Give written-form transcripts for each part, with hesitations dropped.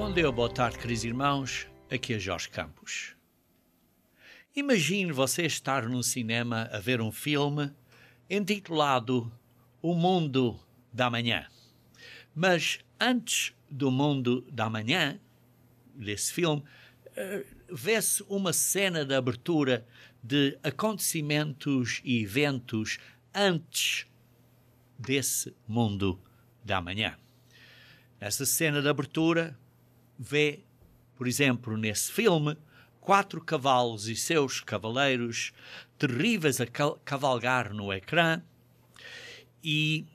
Bom dia, boa tarde, queridos irmãos. Aqui é Jorge Campos. Imagine você estar num cinema a ver um filme intitulado O Mundo da Manhã. Mas antes do Mundo da Manhã, desse filme, vê-se uma cena de abertura de acontecimentos e eventos antes desse Mundo da Manhã. Nessa cena de abertura, vê, por exemplo, nesse filme, 4 cavalos e seus cavaleiros terríveis a cavalgar no ecrã, e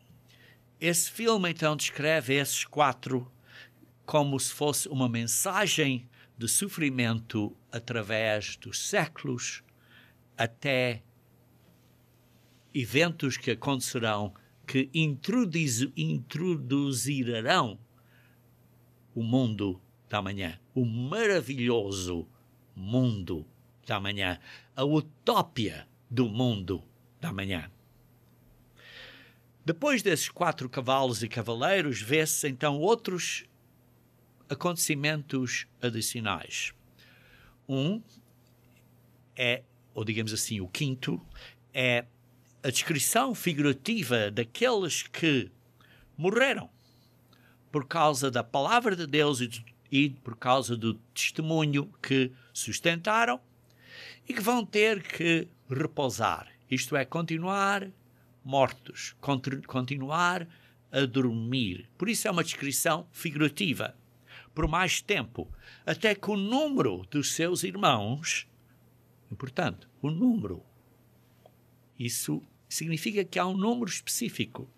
esse filme então descreve esses 4 como se fosse uma mensagem de sofrimento através dos séculos até eventos que acontecerão que introduzirão o mundo da manhã, o maravilhoso mundo da manhã, a utópia do mundo da manhã. Depois desses 4 cavalos e cavaleiros, vê-se então outros acontecimentos adicionais. Ou digamos assim, o quinto, é a descrição figurativa daqueles que morreram por causa da palavra de Deus e por causa do testemunho que sustentaram e que vão ter que repousar, isto é, continuar mortos, continuar a dormir. Por isso é uma descrição figurativa, por mais tempo, até que o número dos seus irmãos, importante, o número, isso significa que há um número específico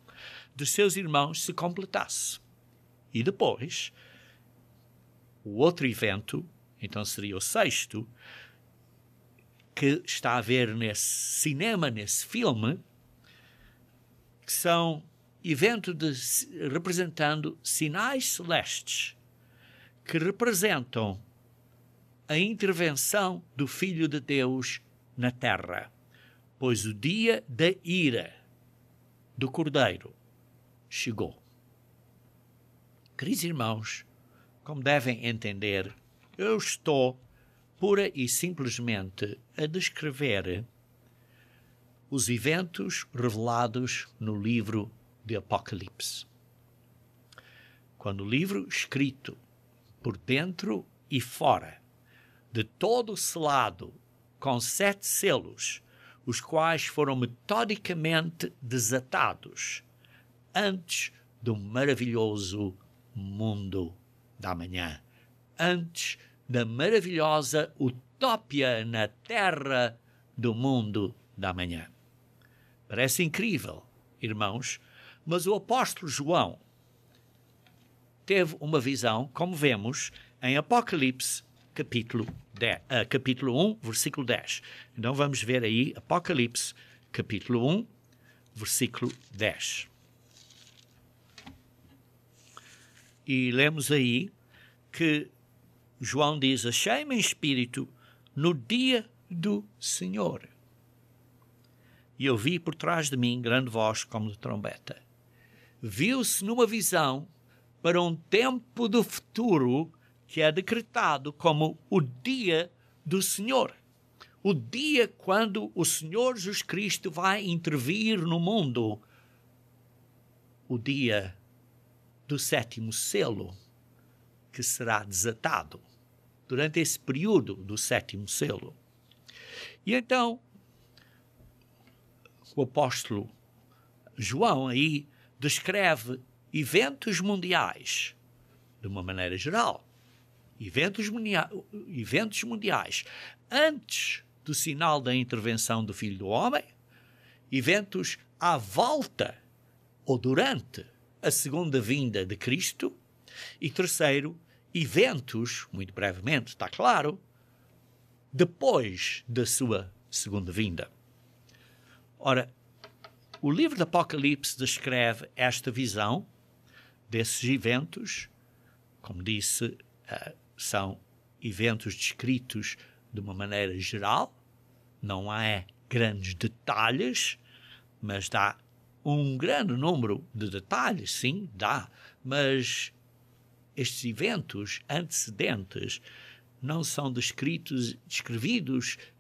dos seus irmãos se completasse. E depois, o outro evento, então seria o 6º, que está a ver nesse cinema, nesse filme, que são eventos representando sinais celestes que representam a intervenção do Filho de Deus na terra, pois o dia da ira do Cordeiro chegou. Queridos irmãos, como devem entender, eu estou pura e simplesmente a descrever os eventos revelados no livro de Apocalipse. Quando o livro escrito por dentro e fora, de todo selado, com 7 selos, os quais foram metodicamente desatados antes do maravilhoso mundo da manhã, antes da maravilhosa utópia na terra do mundo da manhã. Parece incrível, irmãos, mas o apóstolo João teve uma visão, como vemos em Apocalipse, capítulo 1, versículo 10. Então vamos ver aí Apocalipse, capítulo 1, versículo 10. E lemos aí que João diz: achei-me em espírito no dia do Senhor. E eu vi por trás de mim grande voz como de trombeta. Viu-se numa visão para um tempo do futuro que é decretado como o dia do Senhor. O dia quando o Senhor Jesus Cristo vai intervir no mundo. O dia do 7º selo, que será desatado durante esse período do 7º selo. E então, o apóstolo João aí descreve eventos mundiais, de uma maneira geral, eventos mundiais, antes do sinal da intervenção do Filho do Homem, eventos à volta ou durante a segunda vinda de Cristo, e terceiro, eventos, muito brevemente, está claro, depois da sua segunda vinda. Ora, o livro do Apocalipse descreve esta visão desses eventos, como disse, são eventos descritos de uma maneira geral, não há grandes detalhes, mas dá um grande número de detalhes, sim, dá, mas estes eventos antecedentes não são descritos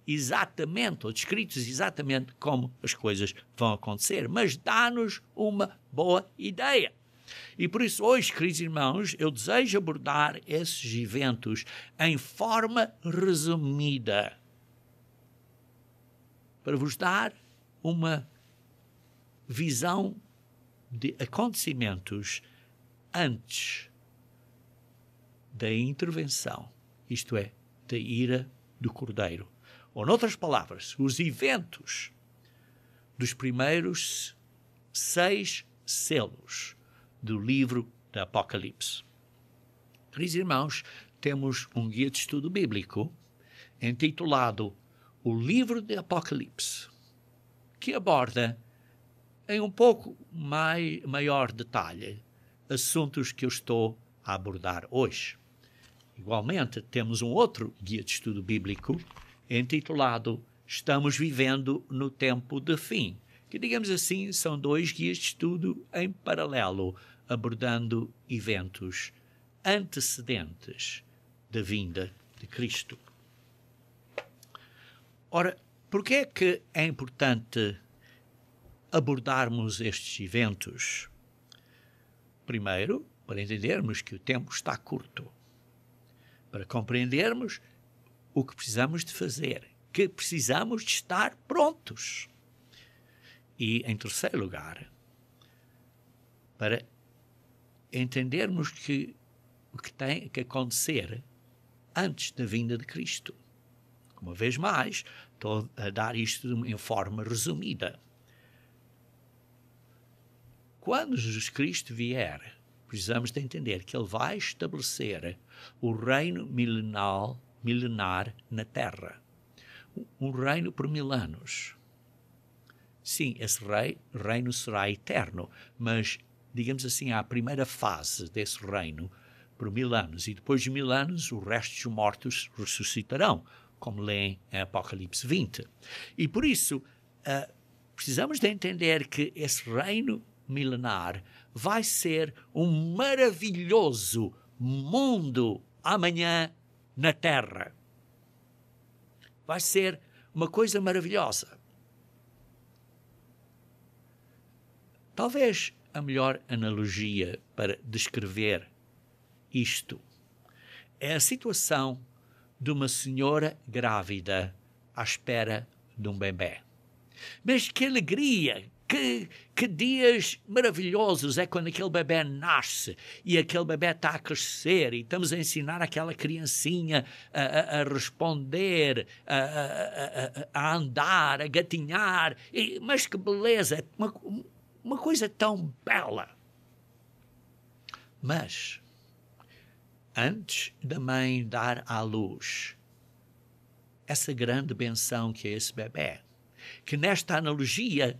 exatamente, ou descritos exatamente como as coisas vão acontecer, mas dá-nos uma boa ideia. E por isso hoje, queridos irmãos, eu desejo abordar esses eventos em forma resumida, para vos dar uma visão de acontecimentos antes da intervenção, isto é, da ira do Cordeiro. Ou, noutras palavras, os eventos dos primeiros 6 selos do livro do Apocalipse. Queridos irmãos, temos um guia de estudo bíblico intitulado O Livro do Apocalipse, que aborda em um pouco maior detalhe assuntos que eu estou a abordar hoje. Igualmente, temos um outro guia de estudo bíblico intitulado Estamos Vivendo no Tempo de Fim, que, digamos assim, são 2 guias de estudo em paralelo, abordando eventos antecedentes da vinda de Cristo. Ora, por que é que é importante abordarmos estes eventos? Primeiro, para entendermos que o tempo está curto, para compreendermos o que precisamos de fazer, que precisamos de estar prontos. E, em terceiro lugar, para entendermos que o que tem que acontecer antes da vinda de Cristo. Uma vez mais, estou a dar isto em forma resumida. Quando Jesus Cristo vier, precisamos de entender que Ele vai estabelecer o reino milenar na Terra. Um reino por 1000 anos. Sim, esse reino será eterno, mas, digamos assim, há a primeira fase desse reino por 1000 anos, e depois de 1000 anos os restos dos mortos ressuscitarão, como leem em Apocalipse 20. E por isso, precisamos de entender que esse reino milenar vai ser um maravilhoso mundo amanhã na Terra. Vai ser uma coisa maravilhosa. Talvez a melhor analogia para descrever isto é a situação de uma senhora grávida à espera de um bebê. Mas que alegria, que dias maravilhosos é quando aquele bebê nasce e aquele bebê está a crescer e estamos a ensinar aquela criancinha a responder, a andar, a gatinhar. Mas que beleza, uma coisa tão bela. Mas, antes da mãe dar à luz essa grande benção que é esse bebê, que nesta analogia,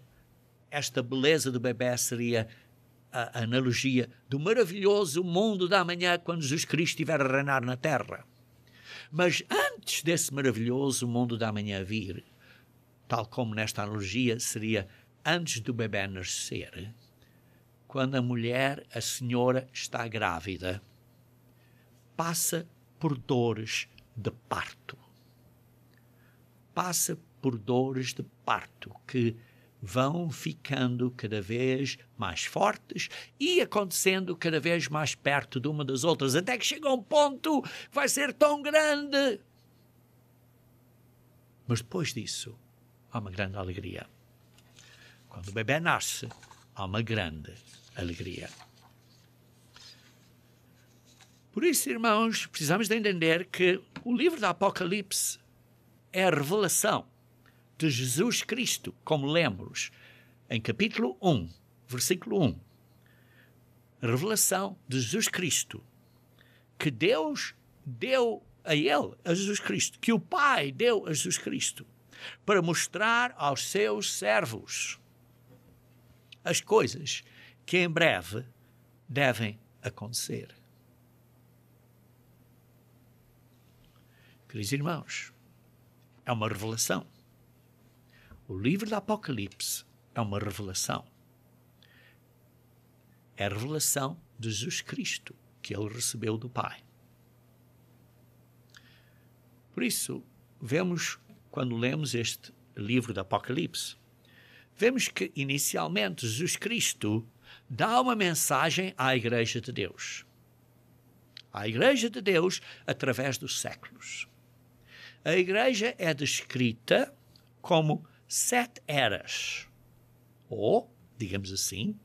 esta beleza do bebê seria a analogia do maravilhoso mundo da manhã quando Jesus Cristo estiver a reinar na terra. Mas antes desse maravilhoso mundo da manhã vir, tal como nesta analogia seria antes do bebê nascer, quando a mulher, a senhora, está grávida, passa por dores de parto. Passa por dores de parto que vão ficando cada vez mais fortes e acontecendo cada vez mais perto de uma das outras, até que chega a um ponto que vai ser tão grande. Mas depois disso, há uma grande alegria. Quando o bebê nasce, há uma grande alegria. Por isso, irmãos, precisamos de entender que o livro do Apocalipse é a revelação de Jesus Cristo, como lemos em capítulo 1, versículo 1. A revelação de Jesus Cristo, que Deus deu a ele, a Jesus Cristo, que o Pai deu a Jesus Cristo, para mostrar aos seus servos as coisas que em breve devem acontecer. Queridos irmãos, é uma revelação. O livro do Apocalipse é uma revelação. É a revelação de Jesus Cristo, que ele recebeu do Pai. Por isso, vemos, quando lemos este livro do Apocalipse, vemos que, inicialmente, Jesus Cristo dá uma mensagem à Igreja de Deus. À Igreja de Deus através dos séculos. A Igreja é descrita como 7 eras, ou, digamos assim,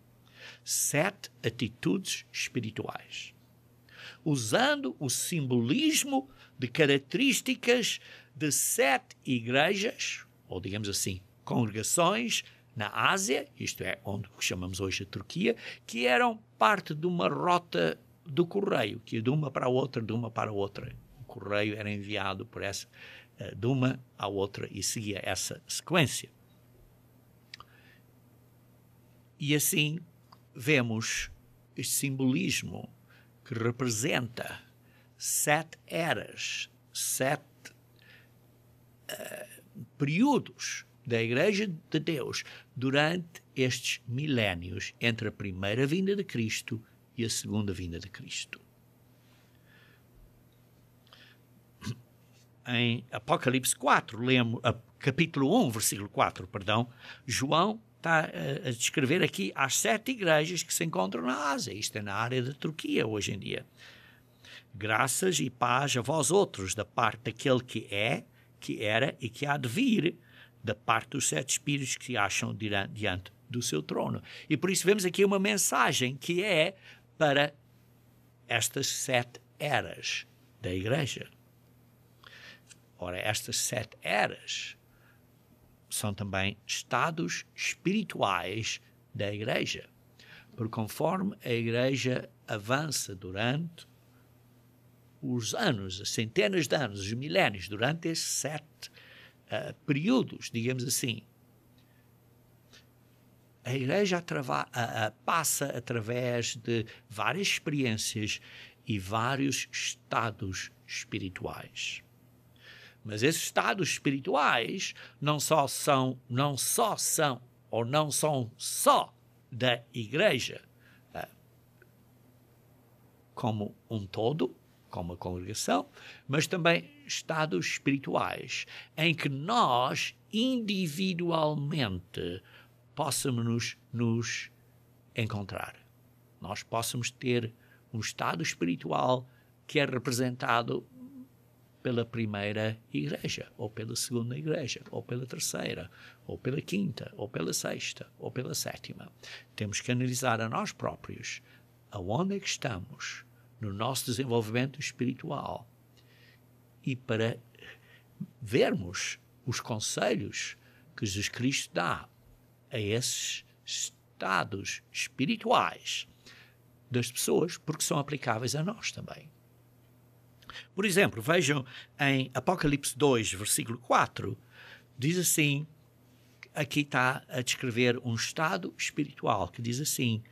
7 atitudes espirituais, usando o simbolismo de características de 7 igrejas, ou digamos assim, congregações na Ásia, isto é, onde chamamos hoje a Turquia, que eram parte de uma rota do correio, que ia de uma para a outra, de uma para a outra. O correio era enviado por essa, de uma à outra e seguia essa sequência. E assim vemos este simbolismo que representa 7 eras, 7 períodos da Igreja de Deus durante estes milénios entre a primeira vinda de Cristo e a segunda vinda de Cristo. Em Apocalipse 4, lemos, capítulo 1, versículo 4, João está a descrever aqui as 7 igrejas que se encontram na Ásia. Isto é na área da Turquia hoje em dia. Graças e paz a vós outros, da parte daquele que é, que era e que há de vir, da parte dos 7 espíritos que se acham diante do seu trono. E por isso vemos aqui uma mensagem que é para estas 7 eras da igreja. Ora, estas 7 eras são também estados espirituais da igreja. Porque conforme a igreja avança durante os anos, as centenas de anos, os milénios, durante esses 7 períodos, digamos assim, a igreja passa através de várias experiências e vários estados espirituais. Mas esses estados espirituais não são só da igreja como um todo, como a congregação, mas também estados espirituais em que nós individualmente possamos nos encontrar. Nós possamos ter um estado espiritual que é representado pela primeira igreja, ou pela segunda igreja, ou pela terceira, ou pela quinta, ou pela sexta, ou pela sétima. Temos que analisar a nós próprios aonde é que estamos no nosso desenvolvimento espiritual e para vermos os conselhos que Jesus Cristo dá a esses estados espirituais das pessoas, porque são aplicáveis a nós também. Por exemplo, vejam em Apocalipse 2, versículo 4, diz assim, aqui está a descrever um estado espiritual, que diz assim: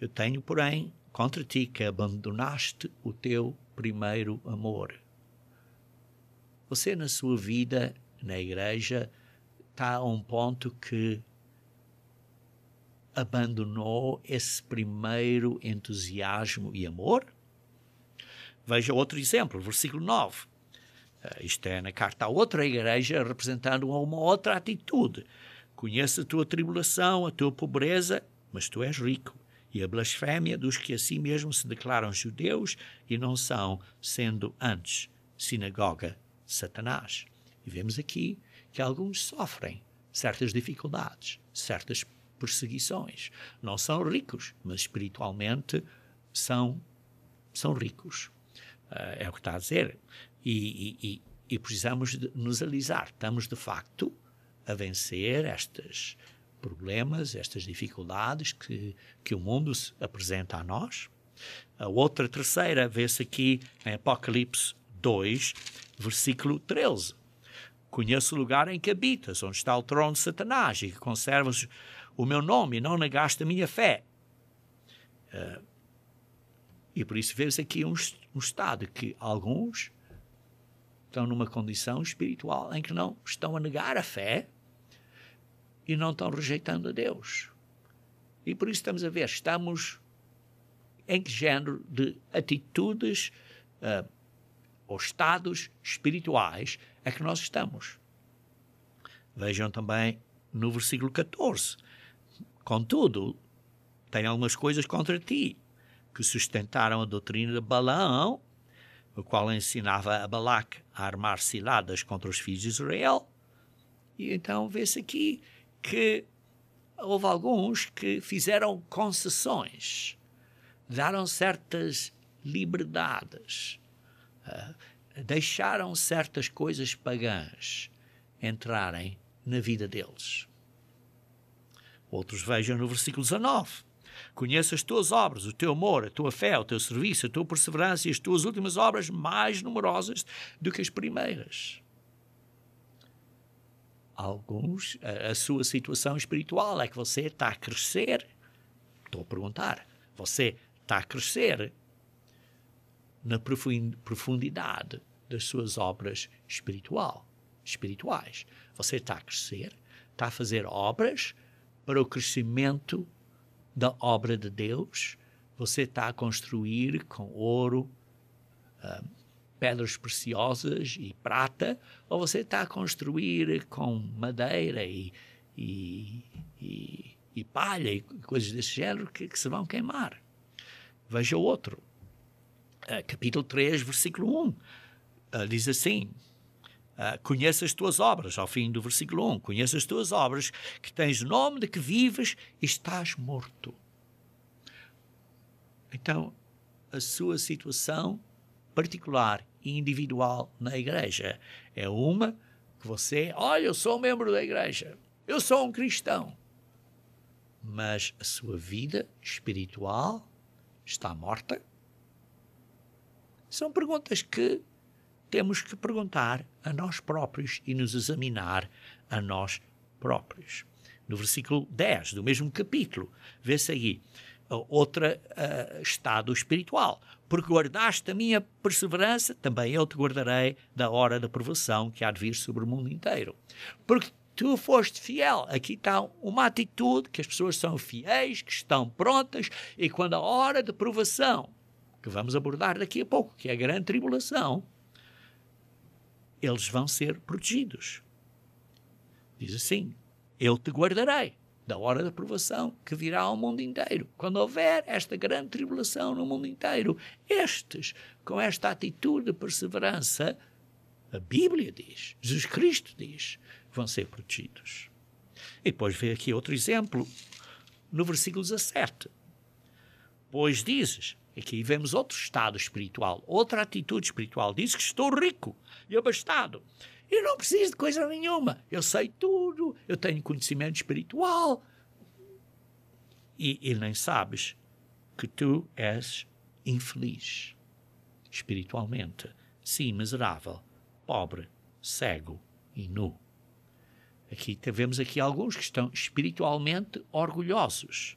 eu tenho, porém, contra ti que abandonaste o teu primeiro amor. Você, na sua vida, na igreja, está a um ponto que abandonou esse primeiro entusiasmo e amor? Veja outro exemplo, versículo 9. Isto é na carta a outra igreja, representando uma outra atitude. Conheço a tua tribulação, a tua pobreza, mas tu és rico. E a blasfémia dos que a si mesmo se declaram judeus e não são, sendo antes sinagoga de Satanás. E vemos aqui que alguns sofrem certas dificuldades, certas perseguições. Não são ricos, mas espiritualmente são ricos. É o que está a dizer. E precisamos de nos alisar. Estamos, de facto, a vencer estes problemas, estas dificuldades que o mundo se apresenta a nós. A outra terceira vê-se aqui em Apocalipse 2, versículo 13. Conheço o lugar em que habitas, onde está o trono de Satanás, e que conservas o meu nome e não negaste a minha fé. E por isso vê-se aqui um estado que alguns estão numa condição espiritual em que não estão a negar a fé e não estão rejeitando a Deus. E por isso estamos a ver, estamos em que género de atitudes ou estados espirituais é que nós estamos. Vejam também no versículo 14. Contudo, tenho algumas coisas contra ti, que sustentaram a doutrina de Balaão, o qual ensinava a Balaque a armar ciladas contra os filhos de Israel. E então vê-se aqui que houve alguns que fizeram concessões, deram certas liberdades, deixaram certas coisas pagãs entrarem na vida deles. Outros vejam no versículo 19. Conheço as tuas obras, o teu amor, a tua fé, o teu serviço, a tua perseverança e as tuas últimas obras mais numerosas do que as primeiras. Alguns, a sua situação espiritual é que você está a crescer. Estou a perguntar, você está a crescer na profundidade das suas obras espirituais. Você está a crescer, está a fazer obras para o crescimento da obra de Deus. Você está a construir com ouro, pedras preciosas e prata, ou você está a construir com madeira e palha e coisas desse género que se vão queimar. Veja o outro. Capítulo 3, versículo 1. Diz assim: conheço as tuas obras, ao fim do versículo 1, conheço as tuas obras, que tens nome de que vives e estás morto. Então, a sua situação particular e individual na igreja é uma que você, olha, eu sou um membro da igreja, eu sou um cristão, mas a sua vida espiritual está morta? São perguntas que temos que perguntar a nós próprios e nos examinar a nós próprios. No versículo 10 do mesmo capítulo, vê-se aí outro estado espiritual. Porque guardaste a minha perseverança, também eu te guardarei da hora da provação que há de vir sobre o mundo inteiro. Porque tu foste fiel. Aqui está uma atitude que as pessoas são fiéis, que estão prontas, e quando a hora de provação, que vamos abordar daqui a pouco, que é a grande tribulação, eles vão ser protegidos. Diz assim: eu te guardarei da hora da provação que virá ao mundo inteiro. Quando houver esta grande tribulação no mundo inteiro, estes, com esta atitude de perseverança, a Bíblia diz, Jesus Cristo diz, vão ser protegidos. E depois vê aqui outro exemplo, no versículo 17. Pois dizes, aqui vemos outro estado espiritual, outra atitude espiritual, diz que estou rico e abastado. Eu não preciso de coisa nenhuma. Eu sei tudo, eu tenho conhecimento espiritual. E nem sabes que tu és infeliz espiritualmente. Sim, miserável, pobre, cego e nu. Aqui vemos aqui alguns que estão espiritualmente orgulhosos.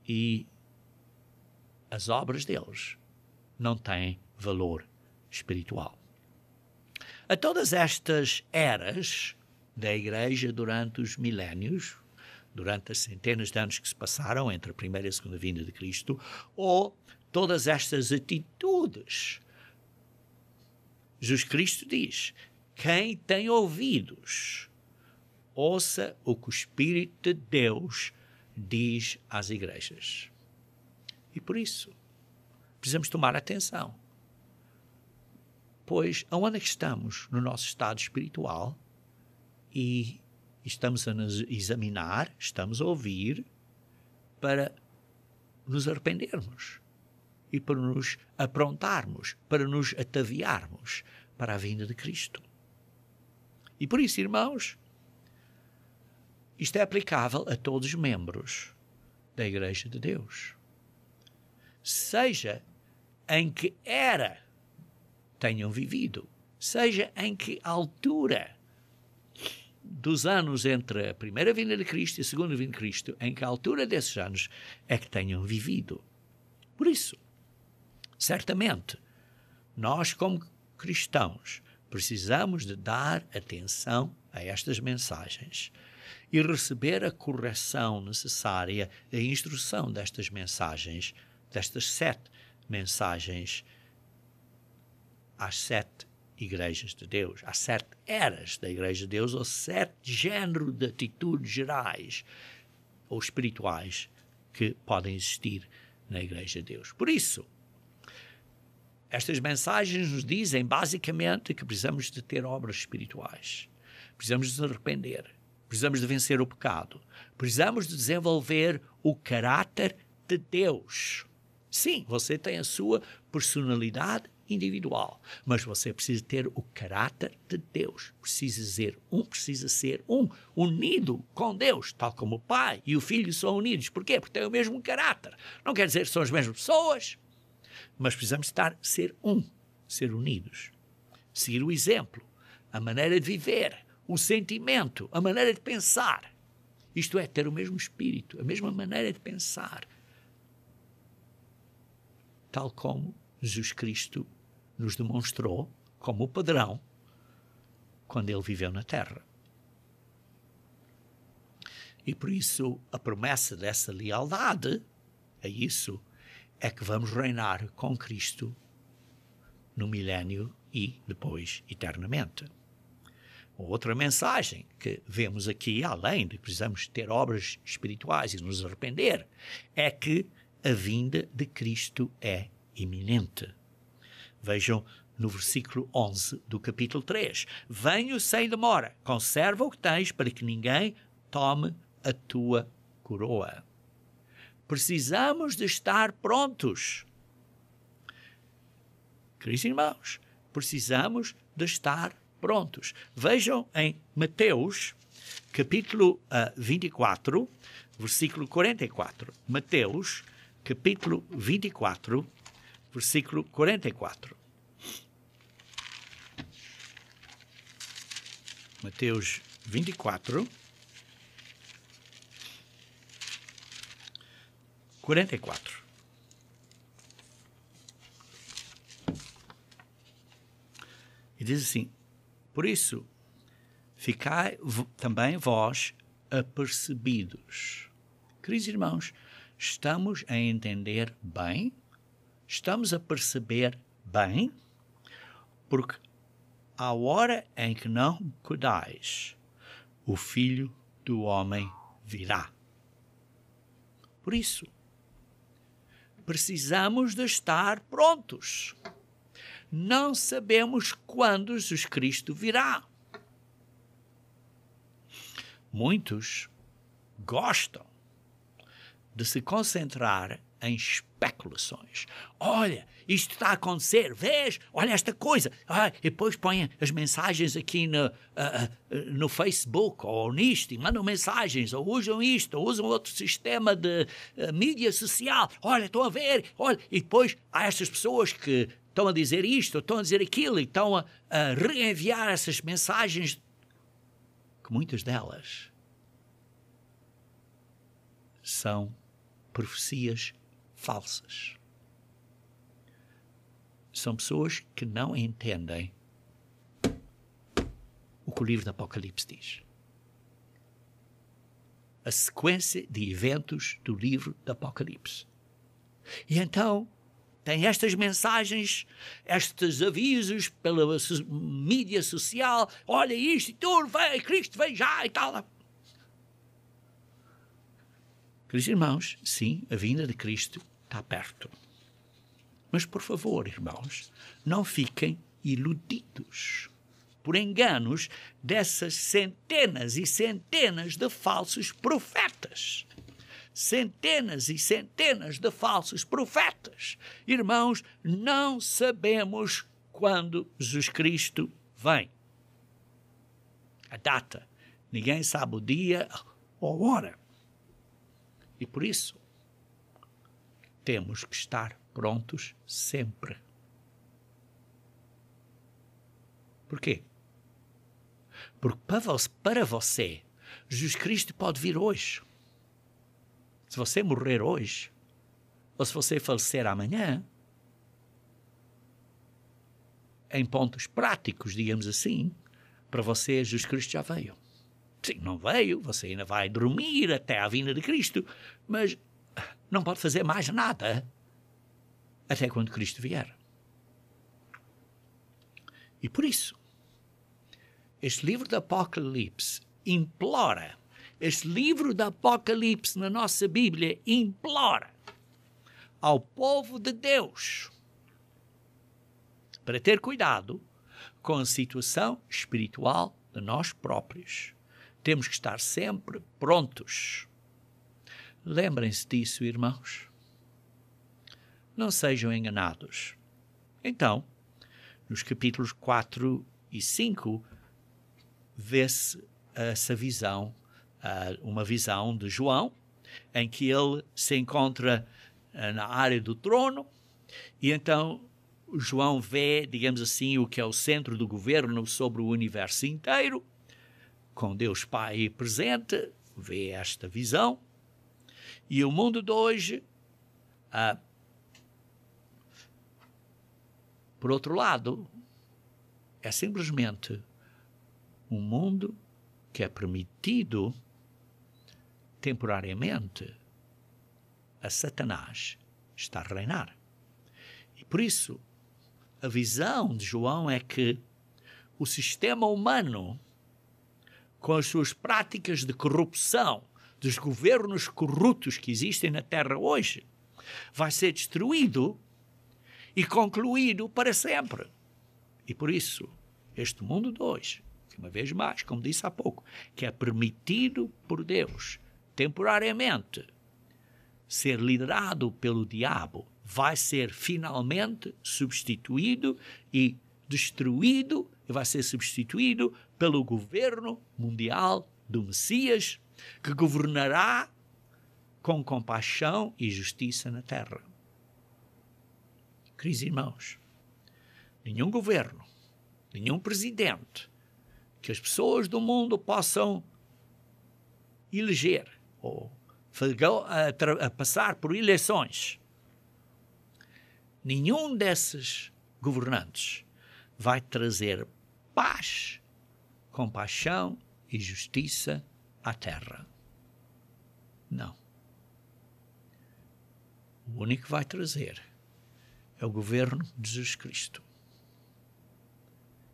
E as obras deles não têm valor espiritual. A todas estas eras da Igreja durante os milénios, durante as centenas de anos que se passaram entre a primeira e a segunda vinda de Cristo, ou todas estas atitudes, Jesus Cristo diz: quem tem ouvidos, ouça o que o Espírito de Deus diz às igrejas. E por isso, precisamos tomar atenção. Pois, aonde é que estamos no nosso estado espiritual e estamos a nos examinar, estamos a ouvir para nos arrependermos e para nos aprontarmos, para nos ataviarmos para a vinda de Cristo. E por isso, irmãos, isto é aplicável a todos os membros da Igreja de Deus. Seja em que era tenham vivido, seja em que altura dos anos entre a primeira vinda de Cristo e a segunda vinda de Cristo, em que altura desses anos é que tenham vivido. Por isso, certamente, nós como cristãos precisamos de dar atenção a estas mensagens e receber a correção necessária, a instrução destas mensagens destas 7 mensagens às 7 igrejas de Deus, às 7 eras da igreja de Deus, ou 7 géneros de atitudes gerais ou espirituais que podem existir na igreja de Deus. Por isso, estas mensagens nos dizem basicamente que precisamos de ter obras espirituais, precisamos de nos arrepender, precisamos de vencer o pecado, precisamos de desenvolver o caráter de Deus. Sim, você tem a sua personalidade individual, mas você precisa ter o caráter de Deus, precisa ser unido com Deus, tal como o Pai e o Filho são unidos. Porquê? Porque têm o mesmo caráter. Não quer dizer que são as mesmas pessoas, mas precisamos ser unidos, seguir o exemplo, a maneira de viver, o sentimento, a maneira de pensar. Isto é, ter o mesmo espírito, a mesma maneira de pensar, tal como Jesus Cristo nos demonstrou como o padrão quando ele viveu na terra. E por isso a promessa dessa lealdade a isso é que vamos reinar com Cristo no milénio e depois eternamente. Outra mensagem que vemos aqui, além de que precisamos ter obras espirituais e nos arrepender, é que a vinda de Cristo é iminente. Vejam no versículo 11 do capítulo 3. Venho sem demora, conserva o que tens para que ninguém tome a tua coroa. Precisamos de estar prontos. Queridos irmãos, precisamos de estar prontos. Vejam em Mateus, capítulo 24, versículo 44. Mateus, capítulo 24, versículo 44. Mateus 24, 44. E diz assim: por isso, ficai também vós apercebidos. Queridos irmãos, estamos a entender bem? Estamos a perceber bem? Porque à hora em que não cuidais, o Filho do Homem virá. Por isso, precisamos de estar prontos. Não sabemos quando Jesus Cristo virá. Muitos gostam de se concentrar em especulações. Olha, isto está a acontecer, vês? Olha esta coisa. E depois põem as mensagens aqui no Facebook ou nisto, e mandam mensagens, ou usam isto, ou usam outro sistema de mídia social. Olha, estão a ver, olha. E depois há estas pessoas que estão a dizer isto, ou estão a dizer aquilo, e estão a reenviar essas mensagens, que muitas delas são profecias falsas. São pessoas que não entendem o que o livro do Apocalipse diz. A sequência de eventos do livro do Apocalipse. E então tem estas mensagens, estes avisos pela mídia social. Olha isto, e tudo, vem, Cristo vem já e tal. Queridos irmãos, sim, a vinda de Cristo está perto. Mas, por favor, irmãos, não fiquem iludidos por enganos dessas centenas e centenas de falsos profetas. Centenas e centenas de falsos profetas. Irmãos, não sabemos quando Jesus Cristo vem. A data. Ninguém sabe o dia ou a hora. E por isso, temos que estar prontos sempre. Por quê? Porque para você, Jesus Cristo pode vir hoje. Se você morrer hoje, ou se você falecer amanhã, em pontos práticos, digamos assim, para você, Jesus Cristo já veio. Sim, não veio, você ainda vai dormir até à vinda de Cristo, mas não pode fazer mais nada até quando Cristo vier. E por isso, este livro do Apocalipse implora, este livro do Apocalipse na nossa Bíblia implora ao povo de Deus para ter cuidado com a situação espiritual de nós próprios. Temos que estar sempre prontos. Lembrem-se disso, irmãos. Não sejam enganados. Então, nos capítulos 4 e 5, vê-se essa visão, uma visão de João, em que ele se encontra na área do trono, e então João vê, digamos assim, o que é o centro do governo sobre o universo inteiro, com Deus Pai presente, vê esta visão, e o mundo de hoje, por outro lado, é simplesmente um mundo que é permitido temporariamente a Satanás estar a reinar. E por isso, a visão de João é que o sistema humano, com as suas práticas de corrupção, dos governos corruptos que existem na Terra hoje, vai ser destruído e concluído para sempre. E por isso, este mundo de hoje, uma vez mais, como disse há pouco, que é permitido por Deus, temporariamente, ser liderado pelo diabo, vai ser finalmente substituído e destruído, e vai ser substituído pelo governo mundial do Messias, que governará com compaixão e justiça na terra. Queridos irmãos, nenhum governo, nenhum presidente que as pessoas do mundo possam eleger ou a passar por eleições, nenhum desses governantes vai trazer paz, compaixão e justiça à terra. Não. O único que vai trazer é o governo de Jesus Cristo.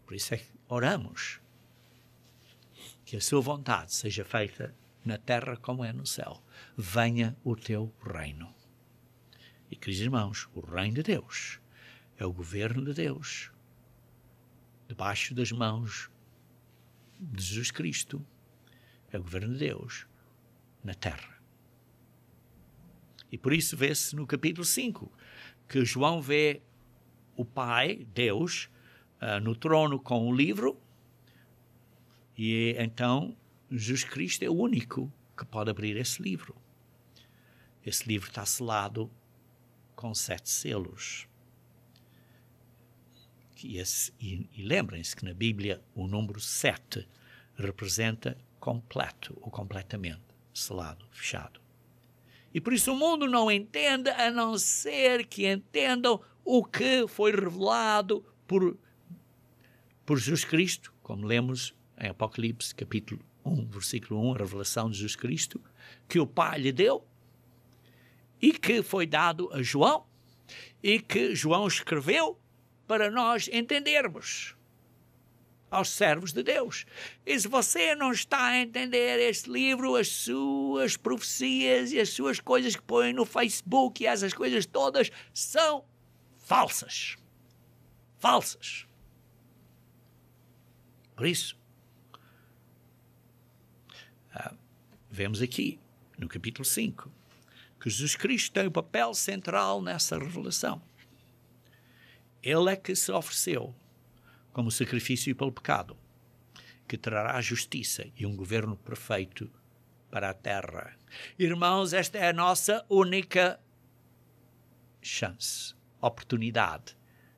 Por isso é que oramos que a sua vontade seja feita na terra como é no céu. Venha o teu reino. E, queridos irmãos, o reino de Deus é o governo de Deus, debaixo das mãos de Jesus Cristo. É o governo de Deus na terra. E por isso vê-se no capítulo 5 que João vê o Pai, Deus, no trono com o livro, e então Jesus Cristo é o único que pode abrir esse livro. Esse livro está selado com 7 selos. E lembrem-se que na Bíblia o número 7 representa completo ou completamente selado, fechado. E por isso o mundo não entende, a não ser que entendam o que foi revelado por Jesus Cristo, como lemos em Apocalipse, capítulo 1, versículo 1, a revelação de Jesus Cristo, que o Pai lhe deu e que foi dado a João e que João escreveu para nós entendermos, aos servos de Deus. E se você não está a entender este livro, as suas profecias e as suas coisas que põem no Facebook e essas coisas todas são falsas. Falsas. Por isso, vemos aqui, no capítulo 5, que Jesus Cristo tem o papel central nessa revelação. Ele é que se ofereceu como sacrifício pelo pecado, que trará justiça e um governo perfeito para a terra. Irmãos, esta é a nossa única chance, oportunidade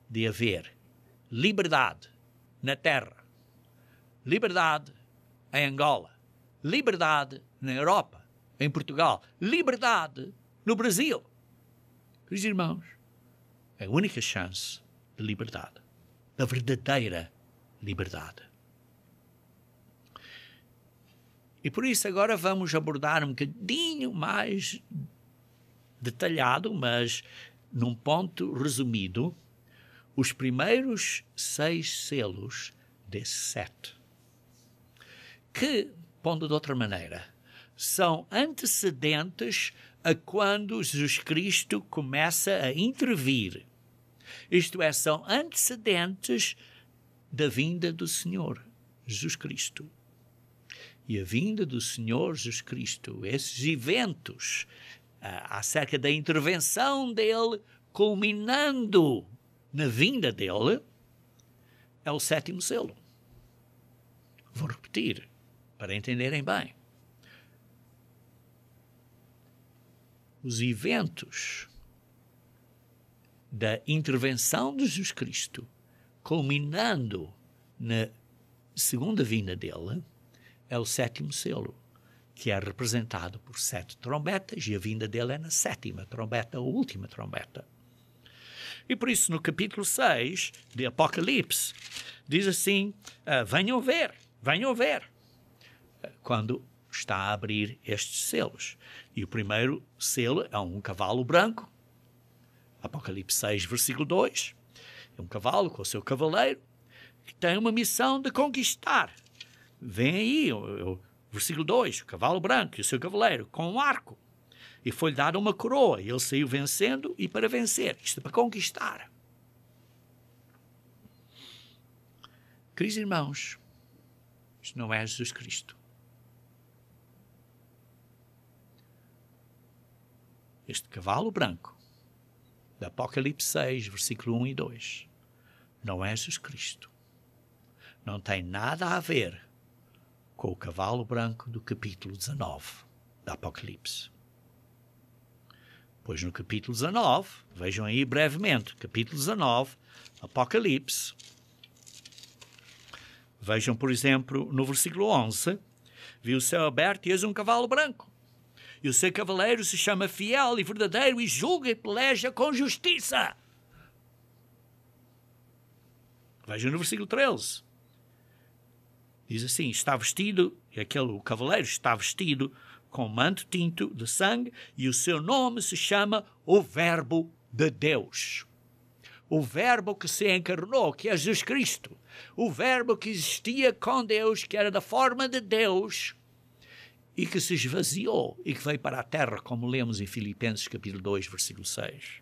de haver liberdade na terra, liberdade em Angola, liberdade na Europa, em Portugal, liberdade no Brasil. Queridos irmãos, é a única chance de liberdade, da verdadeira liberdade. E por isso agora vamos abordar um bocadinho mais detalhado, mas num ponto resumido, os primeiros 6 selos desses 7. Que, pondo de outra maneira, são antecedentes a quando Jesus Cristo começa a intervir. Isto é, são antecedentes da vinda do Senhor Jesus Cristo. E a vinda do Senhor Jesus Cristo, esses eventos acerca da intervenção dele, culminando na vinda dele, é o 7º selo. Vou repetir, para entenderem bem. Os eventos da intervenção de Jesus Cristo, culminando na segunda vinda dele, é o 7º selo, que é representado por 7 trombetas, e a vinda dele é na 7ª trombeta, a última trombeta. E por isso, no capítulo 6 de Apocalipse, diz assim, venham ver, quando está a abrir estes selos. E o primeiro selo é um cavalo branco, Apocalipse 6, versículo 2, é um cavalo com o seu cavaleiro, que tem uma missão de conquistar. Vem aí o versículo 2, o cavalo branco e o seu cavaleiro, com um arco. E foi-lhe dada uma coroa, e ele saiu vencendo e para vencer. Isto é para conquistar. Queridos irmãos, isto não é Jesus Cristo. Este cavalo branco, de Apocalipse 6, versículo 1 e 2, não é Jesus Cristo. Não tem nada a ver com o cavalo branco do capítulo 19 da Apocalipse. Pois no capítulo 19, vejam aí brevemente, capítulo 19, Apocalipse, vejam, por exemplo, no versículo 11, viu o céu aberto e eis um cavalo branco. E o seu cavaleiro se chama Fiel e Verdadeiro e julga e peleja com justiça. Vejam no versículo 13. Diz assim, está vestido, o cavaleiro está vestido com manto tinto de sangue, e o seu nome se chama o Verbo de Deus. O Verbo que se encarnou, que é Jesus Cristo. O Verbo que existia com Deus, que era da forma de Deus, e que se esvaziou, e que veio para a terra, como lemos em Filipenses capítulo 2, versículo 6.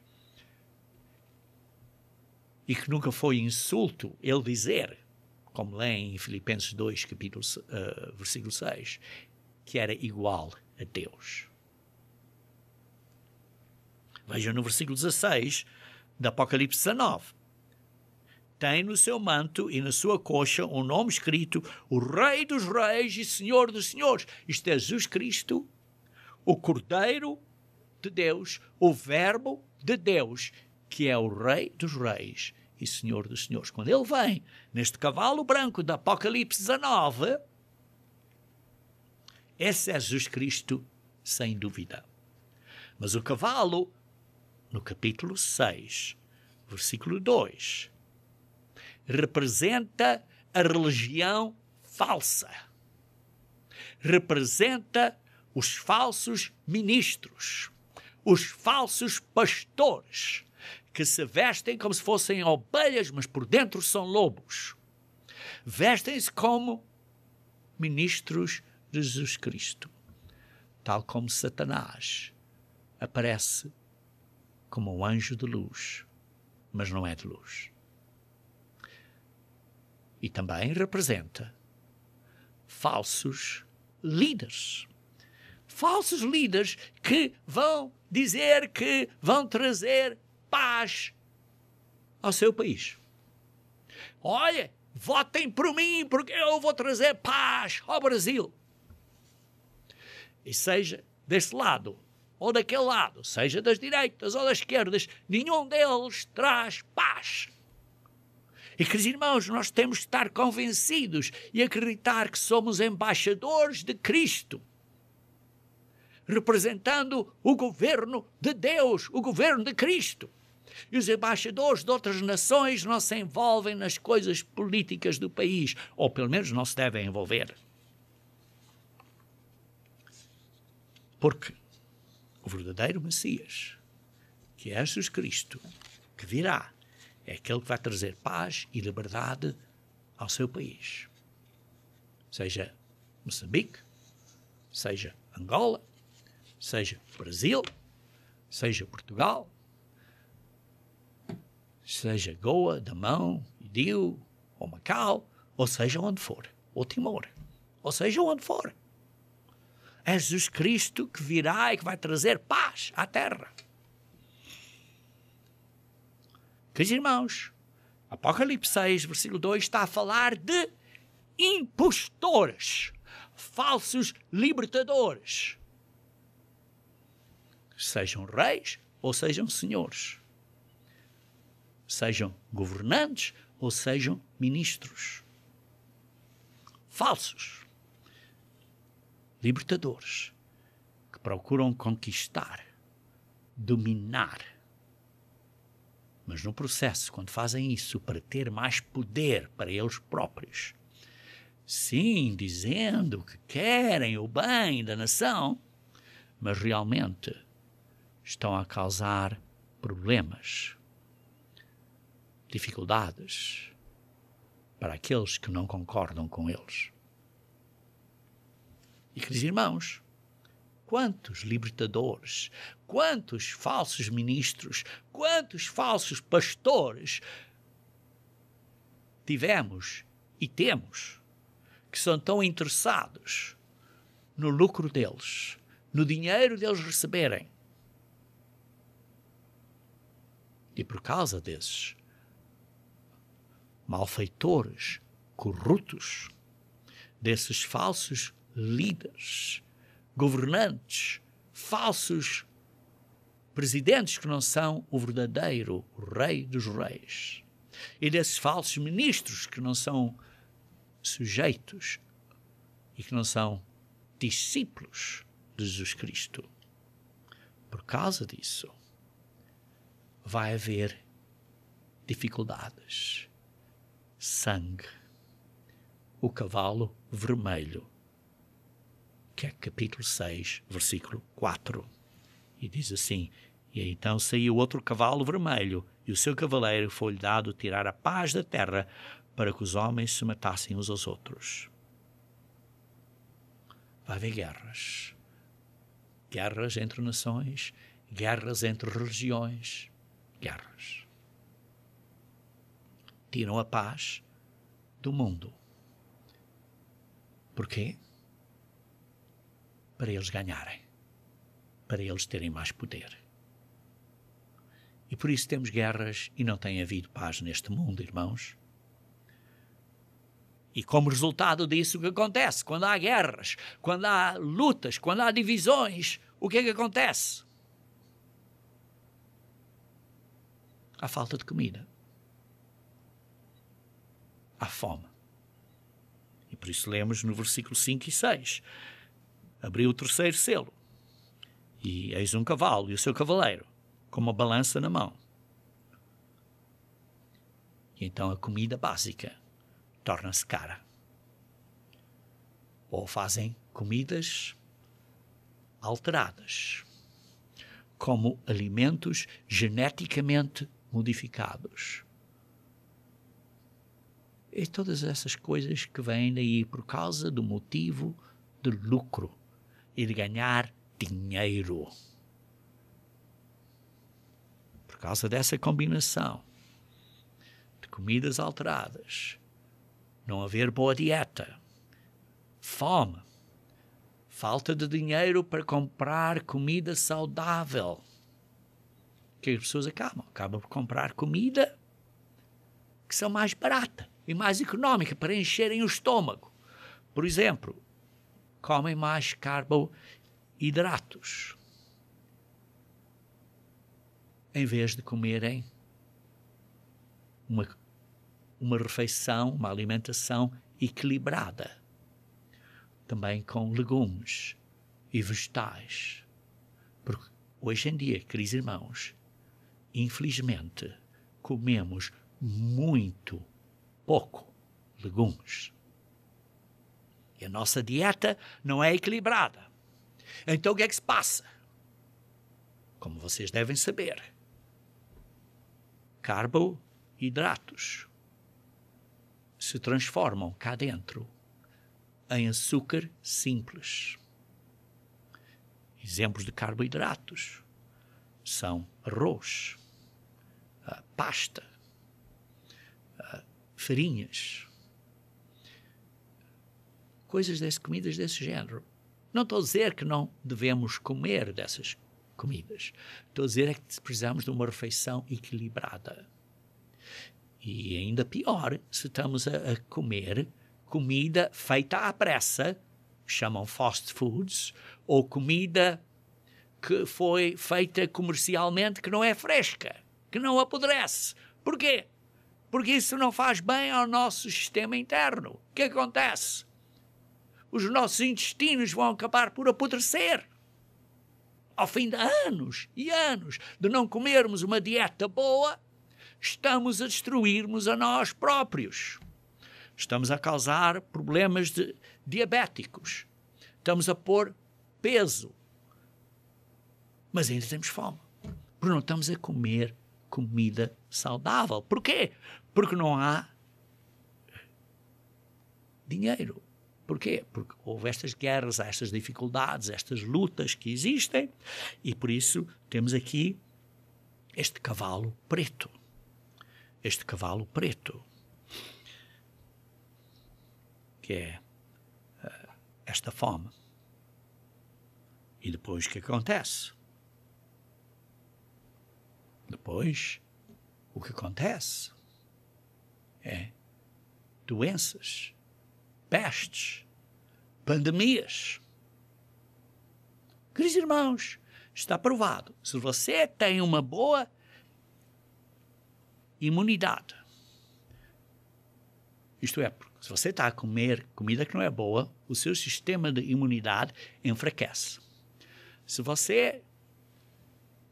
E que nunca foi insulto ele dizer, como lê em Filipenses 2, versículo 6, que era igual a Deus. Vejam no versículo 16 de Apocalipse 19. Tem no seu manto e na sua coxa um nome escrito, o Rei dos Reis e Senhor dos Senhores. Isto é Jesus Cristo, o Cordeiro de Deus, o Verbo de Deus, que é o Rei dos Reis e Senhor dos Senhores. Quando ele vem neste cavalo branco de Apocalipse 19, esse é Jesus Cristo, sem dúvida. Mas o cavalo, no capítulo 6, versículo 2, representa a religião falsa. Representa os falsos ministros, os falsos pastores, que se vestem como se fossem ovelhas, mas por dentro são lobos. Vestem-se como ministros de Jesus Cristo, tal como Satanás aparece como um anjo de luz, mas não é de luz. E também representa falsos líderes. Falsos líderes que vão dizer que vão trazer paz ao seu país. Olha, votem por mim porque eu vou trazer paz ao Brasil. E seja deste lado ou daquele lado, seja das direitas ou das esquerdas, nenhum deles traz paz. E, queridos irmãos, nós temos de estar convencidos e acreditar que somos embaixadores de Cristo, representando o governo de Deus, o governo de Cristo. E os embaixadores de outras nações não se envolvem nas coisas políticas do país, ou pelo menos não se devem envolver. Porque o verdadeiro Messias, que é Jesus Cristo, que virá, é aquele que vai trazer paz e liberdade ao seu país. Seja Moçambique, seja Angola, seja Brasil, seja Portugal, seja Goa, Damão, Idio, ou Macau, ou seja onde for, ou Timor, ou seja onde for. É Jesus Cristo que virá e que vai trazer paz à terra. Queridos irmãos, Apocalipse 6, versículo 2, está a falar de impostores, falsos libertadores. Sejam reis ou sejam senhores. Sejam governantes ou sejam ministros. Falsos libertadores que procuram conquistar, dominar. Mas no processo, quando fazem isso para ter mais poder para eles próprios, sim, dizendo que querem o bem da nação, mas realmente estão a causar problemas, dificuldades para aqueles que não concordam com eles. E, queridos irmãos, quantos libertadores, quantos falsos ministros, quantos falsos pastores tivemos e temos que são tão interessados no lucro deles, no dinheiro deles receberem. E por causa desses malfeitores corruptos, desses falsos líderes, governantes, falsos presidentes que não são o verdadeiro rei dos reis, e desses falsos ministros que não são sujeitos e que não são discípulos de Jesus Cristo. Por causa disso, vai haver dificuldades, sangue, o cavalo vermelho, que é capítulo 6, versículo 4. E diz assim: e então saiu outro cavalo vermelho, e o seu cavaleiro foi-lhe dado tirar a paz da terra, para que os homens se matassem uns aos outros. Vai haver guerras. Guerras entre nações, guerras entre religiões, guerras. Tiram a paz do mundo. Porquê? Para eles ganharem, para eles terem mais poder. E por isso temos guerras e não tem havido paz neste mundo, irmãos. E como resultado disso, o que acontece? Quando há guerras, quando há lutas, quando há divisões, o que é que acontece? Há falta de comida. Há fome. E por isso lemos no versículo 5 e 6. Abriu o terceiro selo, e eis um cavalo e o seu cavaleiro, com uma balança na mão. E então a comida básica torna-se cara. Ou fazem comidas alteradas, como alimentos geneticamente modificados. E todas essas coisas que vêm daí por causa do motivo de lucro e de ganhar dinheiro. Por causa dessa combinação de comidas alteradas, não haver boa dieta, fome, falta de dinheiro para comprar comida saudável. O que as pessoas acabam por comprar comida que são mais barata e mais económica para encherem o estômago. Por exemplo, comem mais carboidratos em vez de comerem uma refeição, uma alimentação equilibrada, também com legumes e vegetais. Porque hoje em dia, queridos irmãos, infelizmente, comemos muito pouco legumes. E a nossa dieta não é equilibrada. Então o que é que se passa? Como vocês devem saber, carboidratos se transformam cá dentro em açúcar simples. Exemplos de carboidratos são arroz, pasta, farinhas, comidas desse género. Não estou a dizer que não devemos comer dessas comidas. Estou a dizer é que precisamos de uma refeição equilibrada. E ainda pior, se estamos a comer comida feita à pressa, chamam fast foods, ou comida que foi feita comercialmente que não é fresca, que não apodrece. Porquê? Porque isso não faz bem ao nosso sistema interno. O que acontece? Os nossos intestinos vão acabar por apodrecer. Ao fim de anos e anos de não comermos uma dieta boa, estamos a destruirmos a nós próprios. Estamos a causar problemas diabéticos. Estamos a pôr peso. Mas ainda temos fome. Porque não estamos a comer comida saudável. Porquê? Porque não há dinheiro. Porquê? Porque houve estas guerras, estas dificuldades, estas lutas que existem, e por isso temos aqui este cavalo preto. Este cavalo preto, que é esta fome. E depois o que acontece? Depois, o que acontece é doenças, pestes, pandemias. Queridos irmãos, está provado. Se você tem uma boa imunidade, isto é, se você está a comer comida que não é boa, o seu sistema de imunidade enfraquece. Se você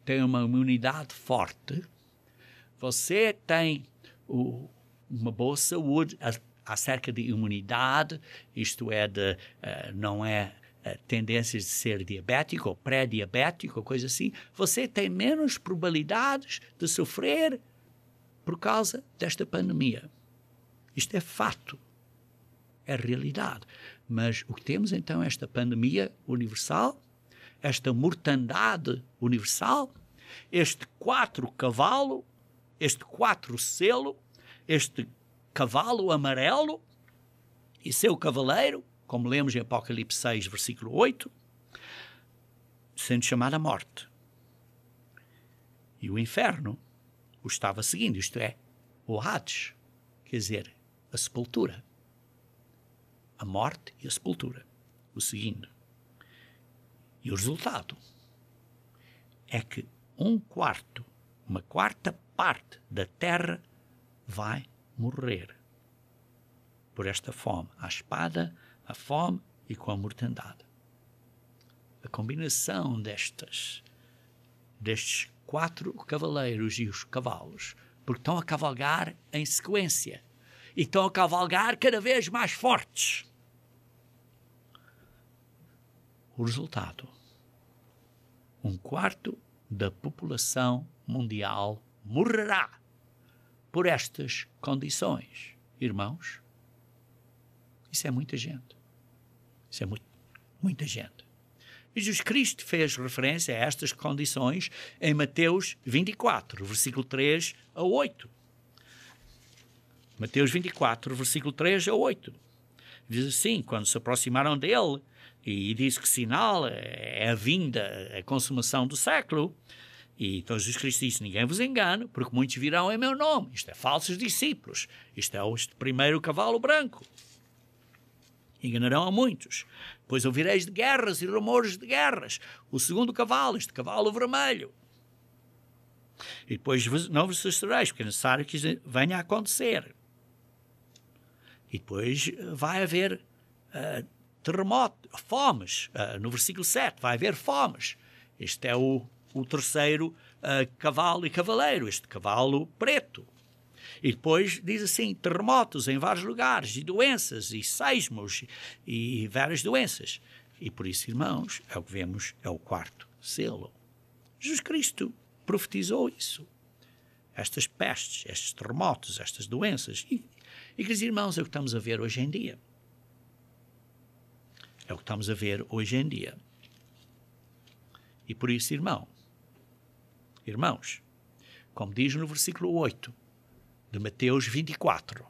tem uma imunidade forte, você tem uma boa saúde acerca de imunidade, isto é, não é tendências de ser diabético ou pré-diabético ou coisa assim, você tem menos probabilidades de sofrer por causa desta pandemia. Isto é fato, é realidade. Mas o que temos então é esta pandemia universal, esta mortandade universal, este 4 cavalo, este 4 selo, este cavalo amarelo e seu cavaleiro, como lemos em Apocalipse 6, versículo 8, sendo chamado a morte. E o inferno o estava seguindo, isto é, o Hades, quer dizer, a sepultura. A morte e a sepultura, o seguindo. E o resultado é que uma quarta parte da terra vai morrer por esta fome, a espada, a fome e com a mortandade. A combinação destes 4 cavaleiros e os cavalos, porque estão a cavalgar em sequência e estão a cavalgar cada vez mais fortes. O resultado: 1/4 da população mundial morrerá por estas condições. Irmãos, isso é muita gente. Isso é muita gente. Jesus Cristo fez referência a estas condições em Mateus 24, versículo 3 a 8. Mateus 24, versículo 3 a 8. Diz assim: quando se aproximaram dele e disse que sinal é a vinda, a consumação do século, e então Jesus Cristo disse: ninguém vos engane, porque muitos virão em meu nome. Isto é, falsos discípulos. Isto é, este primeiro cavalo branco. Enganarão a muitos. Pois ouvireis de guerras e rumores de guerras. O segundo cavalo, este cavalo vermelho. E depois não vos assustareis, porque é necessário que isso venha a acontecer. E depois vai haver terremoto, fomes. No versículo 7, vai haver fomes. Este é o terceiro cavalo e cavaleiro, este cavalo preto. E depois diz assim: terremotos em vários lugares, e doenças, e seismos, e várias doenças. E por isso, irmãos, é o que vemos, é o 4º selo. Jesus Cristo profetizou isso. estas pestes, estes terremotos, estas doenças. E, queridos irmãos, é o que estamos a ver hoje em dia. É o que estamos a ver hoje em dia. E por isso, irmãos, como diz no versículo 8 de Mateus 24,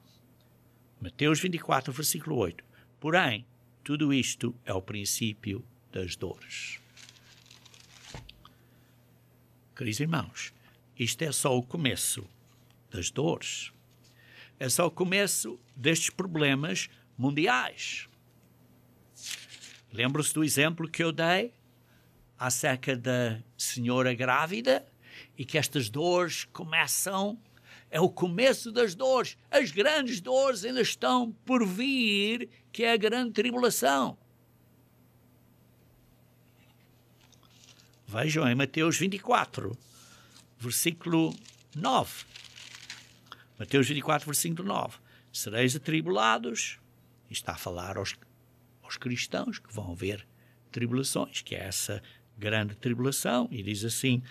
versículo 8, porém, tudo isto é o princípio das dores. Queridos irmãos, isto é só o começo das dores. É só o começo destes problemas mundiais. Lembram-se do exemplo que eu dei acerca da senhora grávida e que estas dores começam, é o começo das dores. As grandes dores ainda estão por vir, que é a grande tribulação. Vejam em Mateus 24, versículo 9. Mateus 24, versículo 9. Sereis atribulados, e está a falar aos cristãos que vão ver tribulações, que é essa grande tribulação, e diz assim,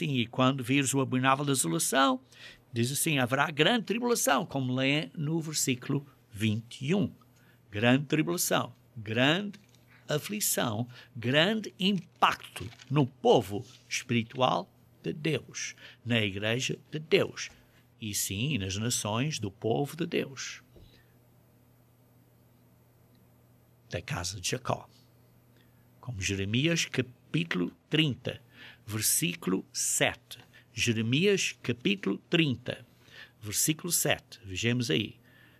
e quando vires o abominável desolação, diz assim, haverá grande tribulação, como lê no versículo 21. Grande tribulação, grande aflição, grande impacto no povo espiritual de Deus, na igreja de Deus, e sim, nas nações do povo de Deus, da casa de Jacó. Como Jeremias capítulo 30, versículo 7. Jeremias capítulo 30, versículo 7. Vejamos aí.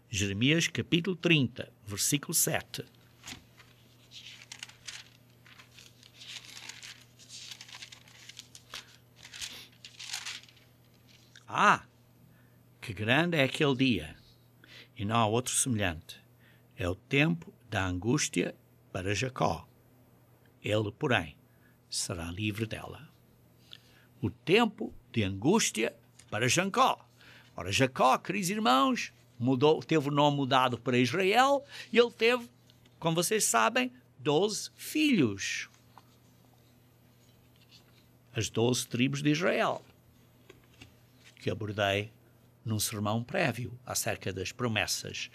Jeremias capítulo 30, versículo 7. Que grande é aquele dia, e não há outro semelhante. É o tempo da angústia para Jacó. Ele, porém, será livre dela. O tempo de angústia para Jacó. Ora, Jacó, queridos irmãos, teve o nome mudado para Israel, e ele teve, como vocês sabem, 12 filhos. As 12 tribos de Israel, que abordei num sermão prévio acerca das promessas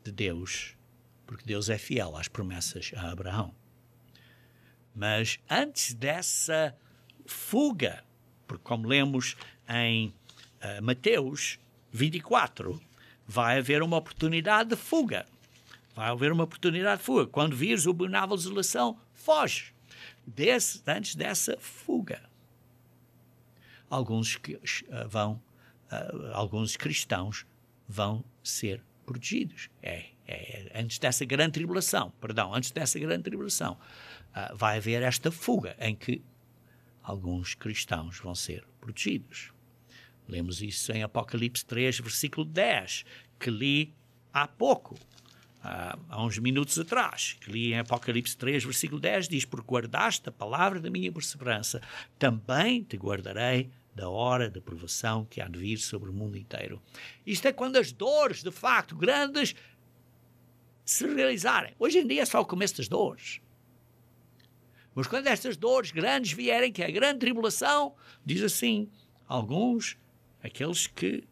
de Deus, porque Deus é fiel às promessas a Abraão. Mas antes dessa fuga, porque como lemos em Mateus 24, vai haver uma oportunidade de fuga. Vai haver uma oportunidade de fuga. Quando vires o abominável desolação, foge. Antes dessa fuga. Alguns cristãos vão ser protegidos. Antes dessa grande tribulação, vai haver esta fuga em que alguns cristãos vão ser protegidos. Lemos isso em Apocalipse 3, versículo 10, que li há pouco, há uns minutos atrás, que li em Apocalipse 3, versículo 10, diz, porque guardaste a palavra da minha perseverança, também te guardarei da hora da provação que há de vir sobre o mundo inteiro. Isto é quando as dores, de facto, grandes, se realizarem. Hoje em dia é só o começo das dores. Mas quando estas dores grandes vierem, que é a grande tribulação, diz assim, aqueles que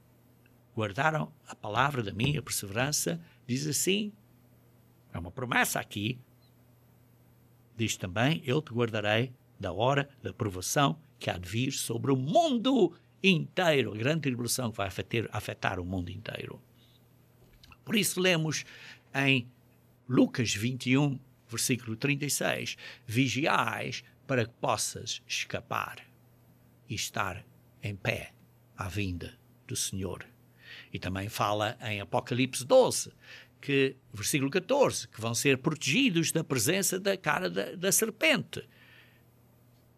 guardaram a palavra da minha perseverança, diz assim, é uma promessa aqui, diz também, eu te guardarei da hora da provação que há de vir sobre o mundo inteiro, a grande tribulação que vai afetar o mundo inteiro. Por isso lemos em Lucas 21, versículo 36, vigiais para que possas escapar e estar em pé à vinda do Senhor. E também fala em Apocalipse 12, versículo 14, que vão ser protegidos da presença da cara da serpente.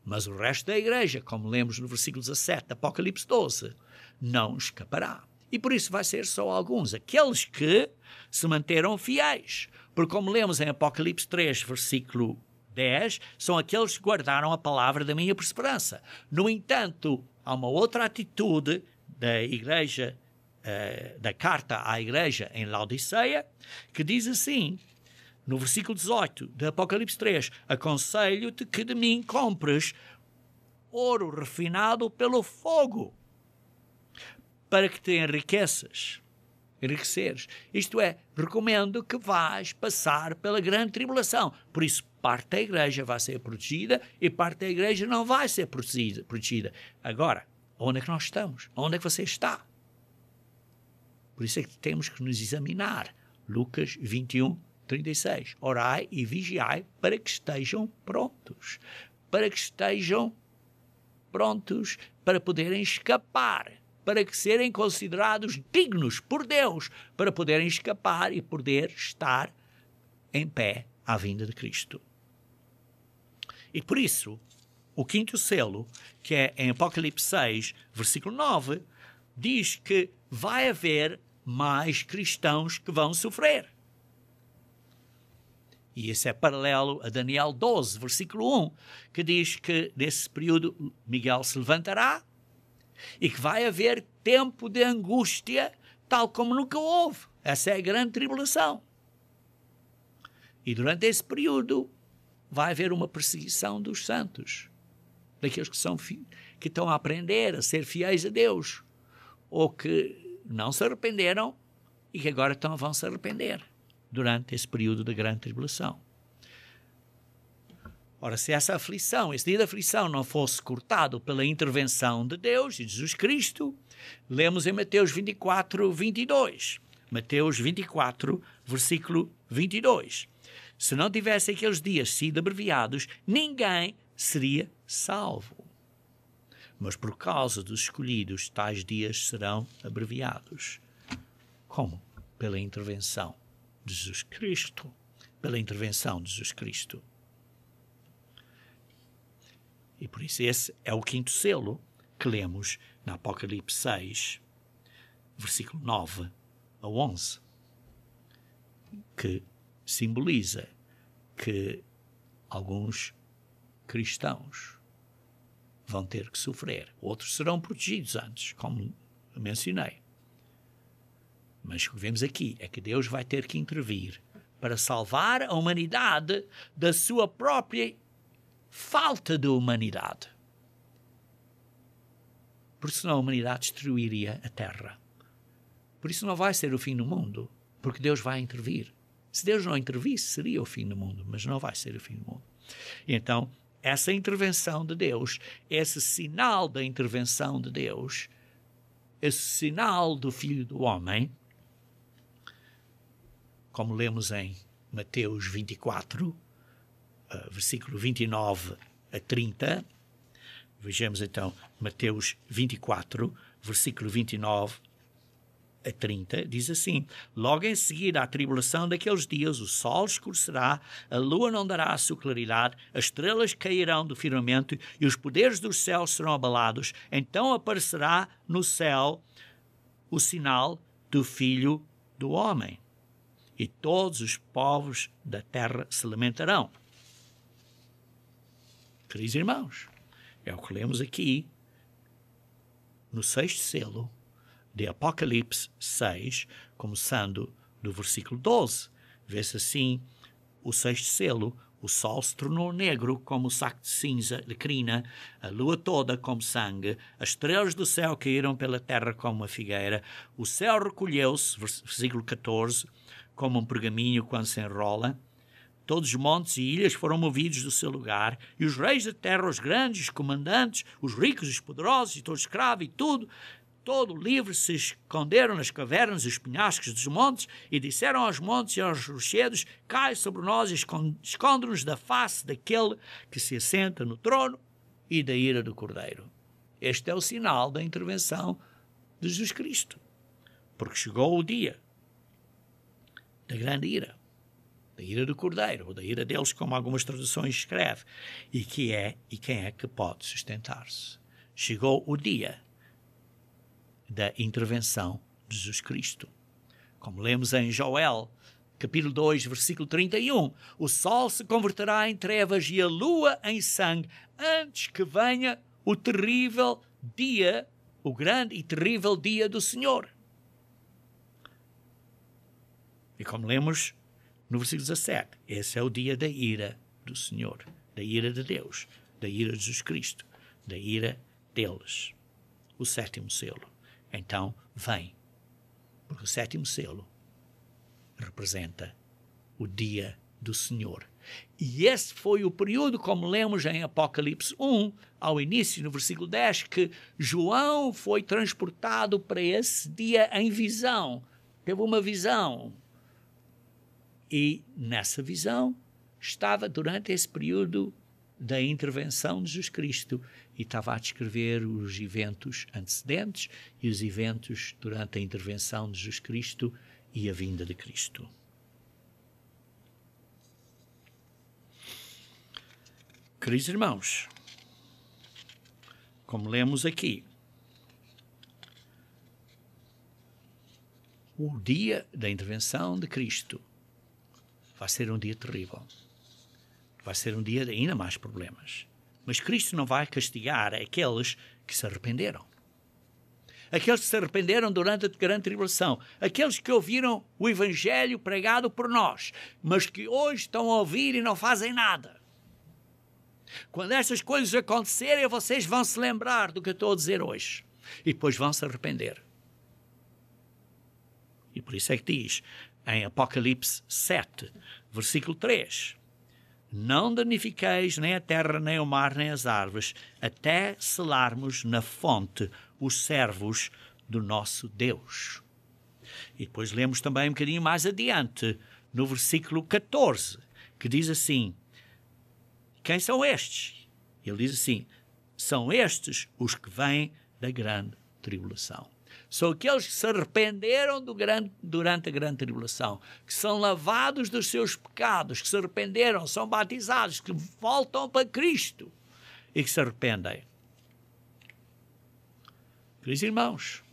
Mas o resto da igreja, como lemos no versículo 17 de Apocalipse 12, não escapará. E por isso vai ser só alguns, aqueles que se manteram fiéis. Porque como lemos em Apocalipse 3, versículo 10, são aqueles que guardaram a palavra da minha perseverança. No entanto, há uma outra atitude da igreja, da carta à igreja em Laodiceia, que diz assim, no versículo 18 de Apocalipse 3, aconselho-te que de mim compres ouro refinado pelo fogo, para que te enriqueceres. Isto é, recomendo que vais passar pela grande tribulação. Por isso, parte da igreja vai ser protegida e parte da igreja não vai ser protegida. Agora, onde é que nós estamos? Onde é que você está? Por isso é que temos que nos examinar. Lucas 21, 36. Orai e vigiai para que estejam prontos. Para que estejam prontos para poderem escapar. Para que serem considerados dignos por Deus. Para poderem escapar e poder estar em pé à vinda de Cristo. E por isso, o quinto selo, que é em Apocalipse 6, versículo 9, diz que vai haver mais cristãos que vão sofrer. E isso é paralelo a Daniel 12, versículo 1, que diz que nesse período Miguel se levantará e que vai haver tempo de angústia tal como nunca houve. Essa é a grande tribulação. E durante esse período vai haver uma perseguição dos santos, daqueles que estão a aprender a ser fiéis a Deus, ou que não se arrependeram e que agora vão se arrepender durante esse período da grande tribulação. Ora, se essa aflição, esse dia de aflição não fosse cortado pela intervenção de Deus e de Jesus Cristo, lemos em Mateus 24, 22. Mateus 24, versículo 22. Se não tivessem aqueles dias sido abreviados, ninguém seria salvo. Mas por causa dos escolhidos, tais dias serão abreviados. Como? Pela intervenção de Jesus Cristo. Pela intervenção de Jesus Cristo. E por isso esse é o quinto selo que lemos na Apocalipse 6, versículo 9 a 11, que simboliza que alguns cristãos vão ter que sofrer. Outros serão protegidos antes, como mencionei. Mas o que vemos aqui é que Deus vai ter que intervir para salvar a humanidade da sua própria falta de humanidade. Porque senão a humanidade destruiria a terra. Por isso não vai ser o fim do mundo, porque Deus vai intervir. Se Deus não intervisse, seria o fim do mundo, mas não vai ser o fim do mundo. E então, essa intervenção de Deus, esse sinal da intervenção de Deus, esse sinal do Filho do Homem, como lemos em Mateus 24, versículo 29 a 30, vejamos então Mateus 24, versículo 29 a 30, diz assim: logo em seguida à tribulação daqueles dias, o sol escurecerá, a lua não dará a sua claridade, as estrelas cairão do firmamento e os poderes dos céus serão abalados. Então aparecerá no céu o sinal do Filho do Homem, e todos os povos da terra se lamentarão. Queridos irmãos, é o que lemos aqui no sexto selo de Apocalipse 6, começando do versículo 12. Vê-se assim o sexto selo: o sol se tornou negro como saco de cinza de crina, a lua toda como sangue, as estrelas do céu caíram pela terra como uma figueira, o céu recolheu-se, versículo 14, como um pergaminho quando se enrola, todos os montes e ilhas foram movidos do seu lugar, e os reis da terra, os grandes, os comandantes, os ricos, os poderosos, e todo escravo e tudo, todo livre, se esconderam nas cavernas e os penhascos dos montes e disseram aos montes e aos rochedos: cai sobre nós e esconde-nos da face daquele que se assenta no trono e da ira do Cordeiro. Este é o sinal da intervenção de Jesus Cristo, porque chegou o dia da grande ira, da ira do Cordeiro, ou da ira deles, como algumas traduções escrevem, e quem é que pode sustentar-se? Chegou o dia da intervenção de Jesus Cristo. Como lemos em Joel, capítulo 2, versículo 31, o sol se converterá em trevas e a lua em sangue, antes que venha o terrível dia, o grande e terrível dia do Senhor. E como lemos no versículo 17, esse é o dia da ira do Senhor, da ira de Deus, da ira de Jesus Cristo, da ira deles. O sétimo selo. Então vem, porque o sétimo selo representa o dia do Senhor. E esse foi o período, como lemos em Apocalipse 1, ao início, no versículo 10, que João foi transportado para esse dia em visão. Teve uma visão. E nessa visão estava durante esse período da intervenção de Jesus Cristo e estava a descrever os eventos antecedentes e os eventos durante a intervenção de Jesus Cristo e a vinda de Cristo. Queridos irmãos, como lemos aqui, o dia da intervenção de Cristo vai ser um dia terrível. Vai ser um dia de ainda mais problemas. Mas Cristo não vai castigar aqueles que se arrependeram. Aqueles que se arrependeram durante a grande tribulação. Aqueles que ouviram o Evangelho pregado por nós, mas que hoje estão a ouvir e não fazem nada. Quando estas coisas acontecerem, vocês vão se lembrar do que eu estou a dizer hoje. E depois vão se arrepender. E por isso é que diz, em Apocalipse 7, versículo 3... Não danifiqueis nem a terra, nem o mar, nem as árvores, até selarmos na fonte os servos do nosso Deus. E depois lemos também um bocadinho mais adiante, no versículo 14, que diz assim, quem são estes? Ele diz assim, são estes os que vêm da grande tribulação. São aqueles que se arrependeram durante a grande tribulação, que são lavados dos seus pecados, que se arrependeram, são batizados, que voltam para Cristo e que se arrependem. Queridos irmãos,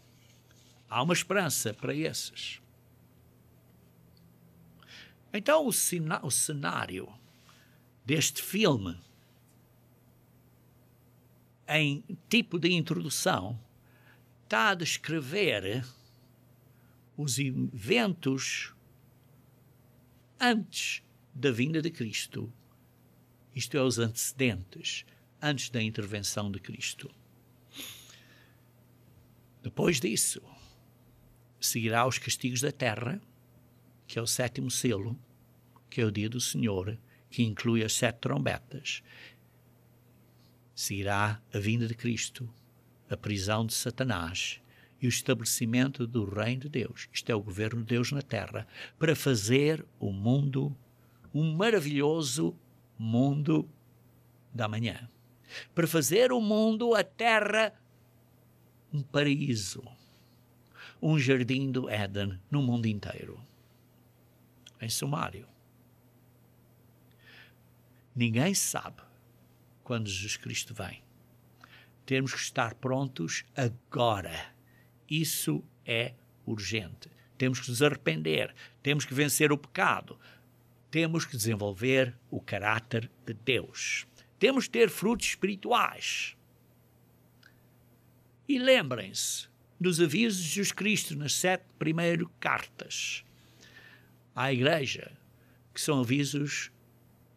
há uma esperança para esses. Então o cenário deste filme, em tipo de introdução, está a descrever os eventos antes da vinda de Cristo. Isto é, os antecedentes, antes da intervenção de Cristo. Depois disso, seguirá os castigos da terra, que é o sétimo selo, que é o dia do Senhor, que inclui as 7 trombetas. Seguirá a vinda de Cristo, a prisão de Satanás e o estabelecimento do reino de Deus. Isto é o governo de Deus na terra, para fazer o mundo, um maravilhoso mundo da manhã. Para fazer o mundo, a terra, um paraíso, um jardim do Éden no mundo inteiro. Em sumário, ninguém sabe quando Jesus Cristo vem. Temos que estar prontos agora. Isso é urgente. Temos que nos arrepender. Temos que vencer o pecado. Temos que desenvolver o caráter de Deus. Temos que ter frutos espirituais. E lembrem-se dos avisos de Jesus Cristo nas 7 primeiras cartas à Igreja, que são avisos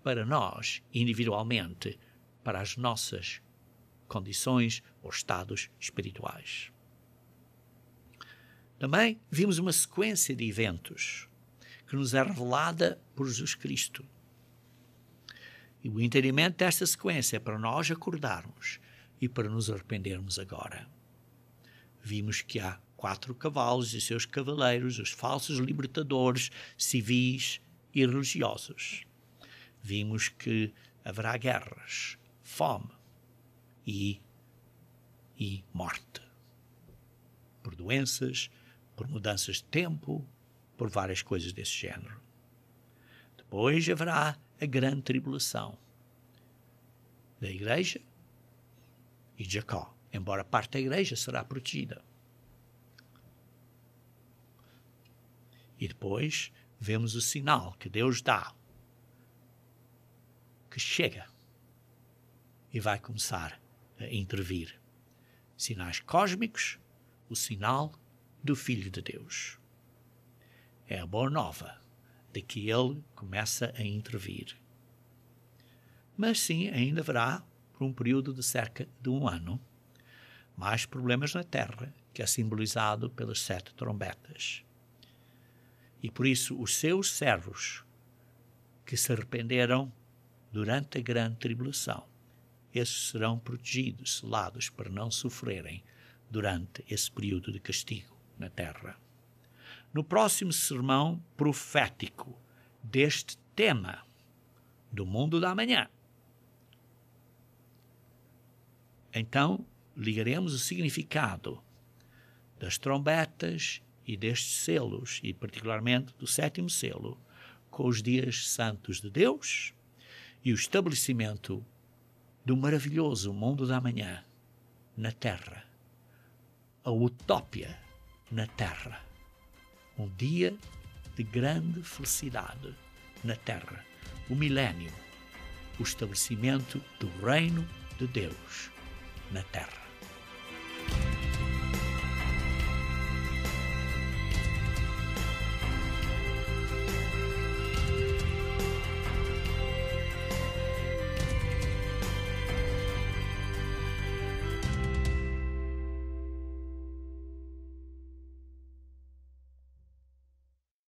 para nós, individualmente, para as nossas condições ou estados espirituais. Também vimos uma sequência de eventos que nos é revelada por Jesus Cristo. E o entendimento desta sequência é para nós acordarmos e para nos arrependermos agora. Vimos que há 4 cavalos e seus cavaleiros, os falsos libertadores civis e religiosos. Vimos que haverá guerras, fome e morte. Por doenças, por mudanças de tempo, por várias coisas desse género. Depois haverá a grande tribulação da Igreja e de Jacó, embora parte da Igreja será protegida. E depois vemos o sinal que Deus dá, que chega e vai começar a intervir. Sinais cósmicos, o sinal do Filho de Deus. É a boa nova de que ele começa a intervir. Mas sim, ainda haverá por um período de cerca de 1 ano. Mais problemas na terra, que é simbolizado pelas 7 trombetas. E por isso os seus servos, que se arrependeram durante a grande tribulação, esses serão protegidos, selados, para não sofrerem durante esse período de castigo na terra. No próximo sermão profético deste tema do mundo da manhã, então ligaremos o significado das trombetas e destes selos, e particularmente do 7º selo, com os dias santos de Deus e o estabelecimento do maravilhoso mundo da manhã na terra, a utópia na terra, um dia de grande felicidade na terra, o milénio, o estabelecimento do reino de Deus na terra.